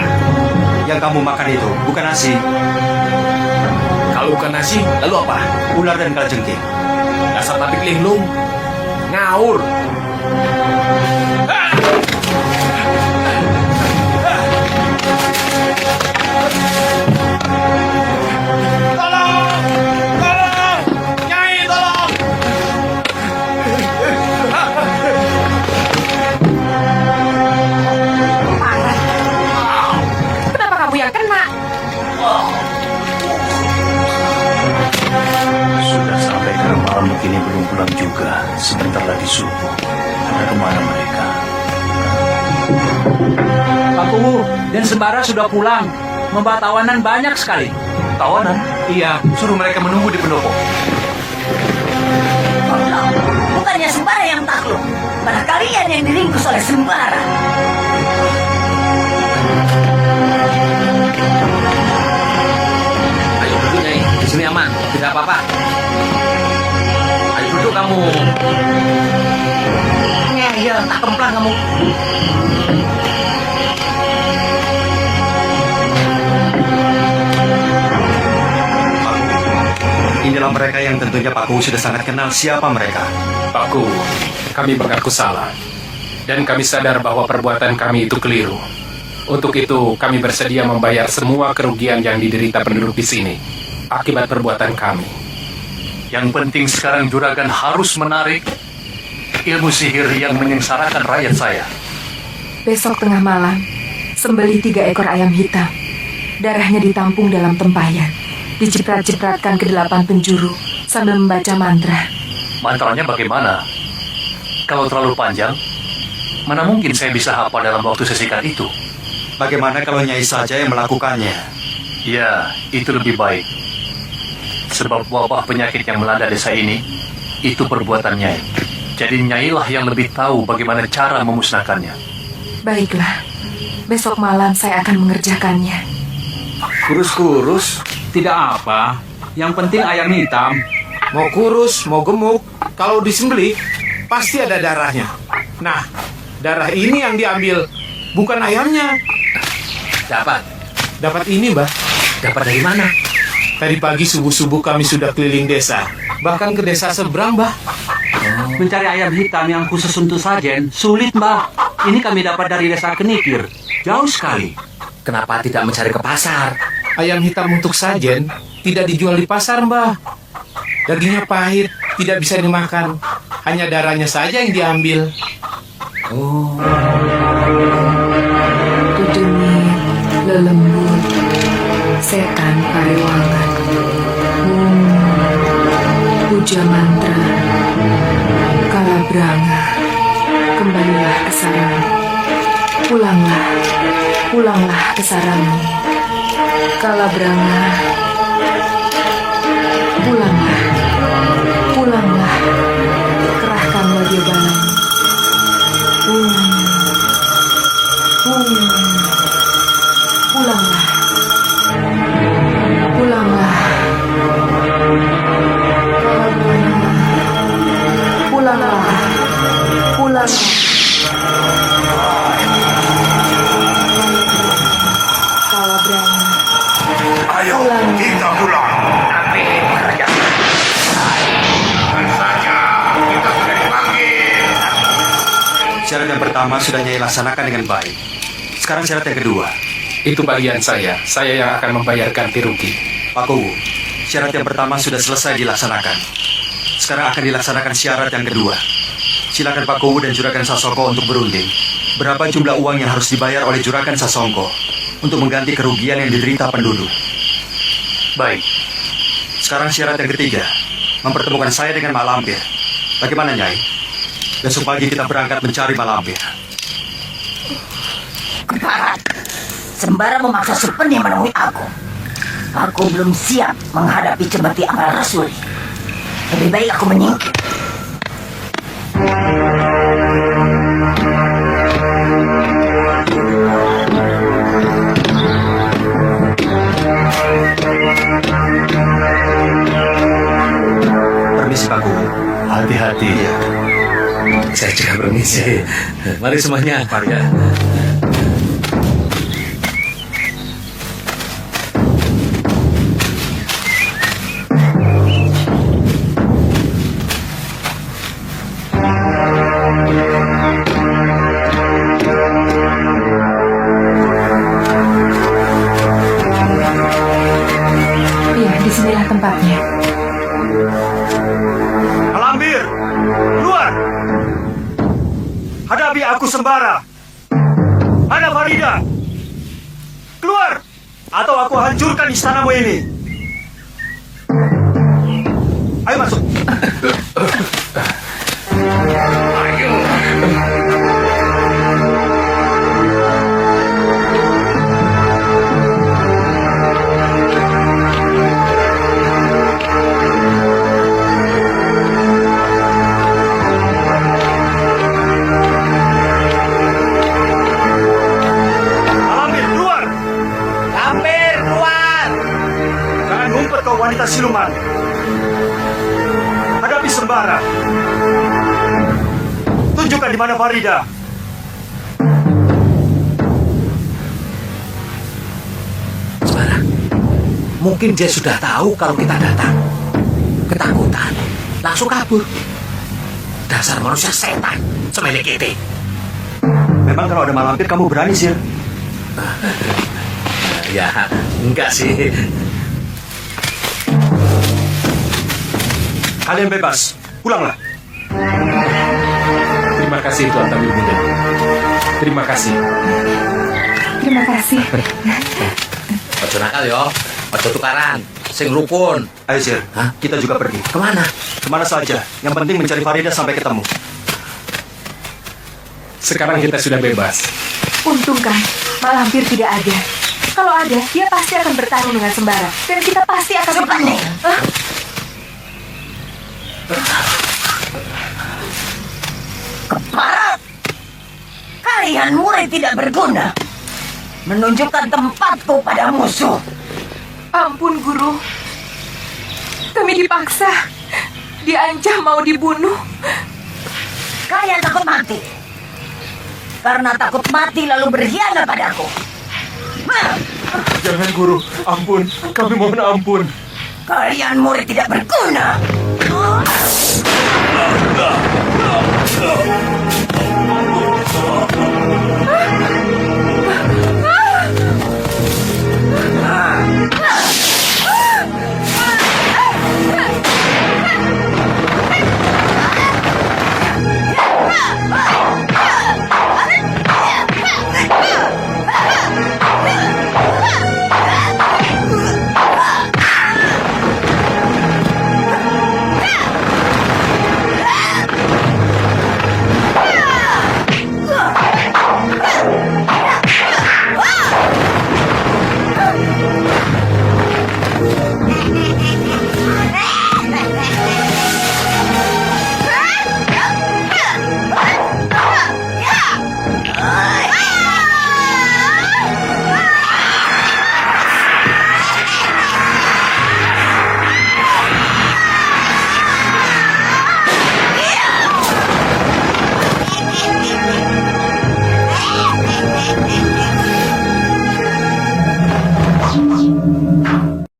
yang kamu makan itu bukan nasi, Kalau bukan nasi, lalu apa? ular dan kalajengking. Dasar tabik linglung. Ngaur. Tolong! Tolong! Nyai, tolong! Parah. Kenapa kamu yang kena? Sudah sampai ke malam begini belum pulang juga. Sebentar lagi subuh. Pada kemana mereka? Pak Kuwu dan Sembara sudah pulang. Membawa tawanan banyak sekali. Tawanan? Iya, Suruh mereka menunggu di pendopo. Goblok, bukannya Sembara yang takluk. Malah kalian yang diringkus oleh Sembara. ayo duduk Nyai. Di sini aman, tidak apa-apa. Ayo duduk kamu. Ngeyel, tak kemplang kamu. Inilah mereka yang tentunya Pak Kuwu sudah sangat kenal siapa mereka. Pakku, kami mengaku salah. Dan kami sadar bahwa perbuatan kami itu keliru. Untuk itu, kami bersedia membayar semua kerugian yang diderita penduduk di sini akibat perbuatan kami. Yang penting sekarang Juragan harus menarik ilmu sihir yang menyengsarakan rakyat saya. Besok tengah malam, sembelih 3 ekor ayam hitam. Darahnya ditampung dalam tempayan. Diciprat-cipratkan ke 8 penjuru sambil membaca mantra. Mantranya bagaimana? Kalau terlalu panjang, mana mungkin saya bisa hafal dalam waktu sesingkat itu? Bagaimana kalau Nyai saja yang melakukannya? Ya, itu lebih baik. Sebab wabah penyakit yang melanda desa ini, itu perbuatan Nyai. Jadi Nyailah yang lebih tahu bagaimana cara memusnahkannya. Baiklah, besok malam saya akan mengerjakannya. Kurus-kurus, tidak apa. Yang penting ayam hitam. Mau kurus, mau gemuk, kalau disembelih, pasti ada darahnya. Nah, darah ini yang diambil, bukan ayamnya. Dapat ini, Mbah. Dapat dari mana? Tadi pagi subuh-subuh kami sudah keliling desa. Bahkan ke desa seberang, Mbah. Mencari ayam hitam yang khusus untuk sajen sulit, Mbah. Ini kami dapat dari desa Kenikir. Jauh sekali. Kenapa tidak mencari ke pasar? Ayam hitam untuk sajen tidak dijual di pasar, Mbah. Dagingnya pahit, tidak bisa dimakan. Hanya darahnya saja yang diambil. Kudemi, lelembut, setan parewangan. Puja mantra, Kalabranga, kembalilah ke sarang. Pulanglah, pulanglah ke sarangmu. Kalabranga, pulanglah, pulanglah. Kerahkan wajah balang. Pulanglah, pulanglah. Pulanglah, pulanglah. Kalabranga, Ayo, kita pulang. Tenang saja, kita sudah dipanggil. Syarat yang pertama sudah Nyai laksanakan dengan baik. Sekarang syarat yang kedua. Itu bagian saya. Saya yang akan membayar ganti rugi. Pak Kuwu, syarat yang pertama sudah selesai dilaksanakan. Sekarang akan dilaksanakan syarat yang kedua. Silakan Pak Kuwu dan Juragan Sasongko untuk berunding. Berapa jumlah uang yang harus dibayar oleh Juragan Sasongko untuk mengganti kerugian yang diderita penduduk. Baik, Sekarang syarat yang ketiga. Mempertemukan saya dengan Mak Lampir. Bagaimana, Nyai? Besok pagi kita berangkat mencari Mak Lampir. Keparat. Sembara memaksa Supeni menemui aku. Aku belum siap menghadapi Cemeti Amal Rasuli. Lebih baik aku menyingkir. Permisi Pak Guru. Hati-hati. Saya juga permisi. Mari semuanya. Mari ya. Iya, disinilah tempatnya. Malambir, keluar! Hadapi aku Sembara. Mana Farida? Keluar! Atau aku hancurkan istanamu ini. Ayo masuk. Malambir, keluar! Lampir, keluar! Jangan ngumpet kau wanita siluman. Hadapi Sembara. Tunjukkan di mana Farida. Sembara, mungkin dia sudah tahu kalau kita datang. Ketakutan, langsung kabur. Dasar manusia setan, semelek itu. Memang kalau ada Malampir kamu berani, Sir? Ya, enggak sih. Kalian bebas. Pulanglah. Terima kasih Tuan Tamu Bunda. Terima kasih. Terima kasih. Ojo nakal yo, ojo tukaran, sing rukun. Ayo, Sir. Hah? Kita juga pergi. Kemana? Kemana saja. Yang penting mencari Farida sampai ketemu. Sekarang kita sudah bebas. Untung kan, Malampir tidak ada. Kalau ada, dia pasti akan bertarung dengan Sembara. Dan kita pasti akan... Supeni! Hah? Keparat! Kalian murid tidak berguna. Menunjukkan tempatku pada musuh. Ampun, Guru. Kami dipaksa. Diancam mau dibunuh. Kalian takut mati. Karena takut mati lalu berkhianat padaku. Hah! Jangan Guru, ampun. Kami mohon ampun. Kalian murid tidak berguna.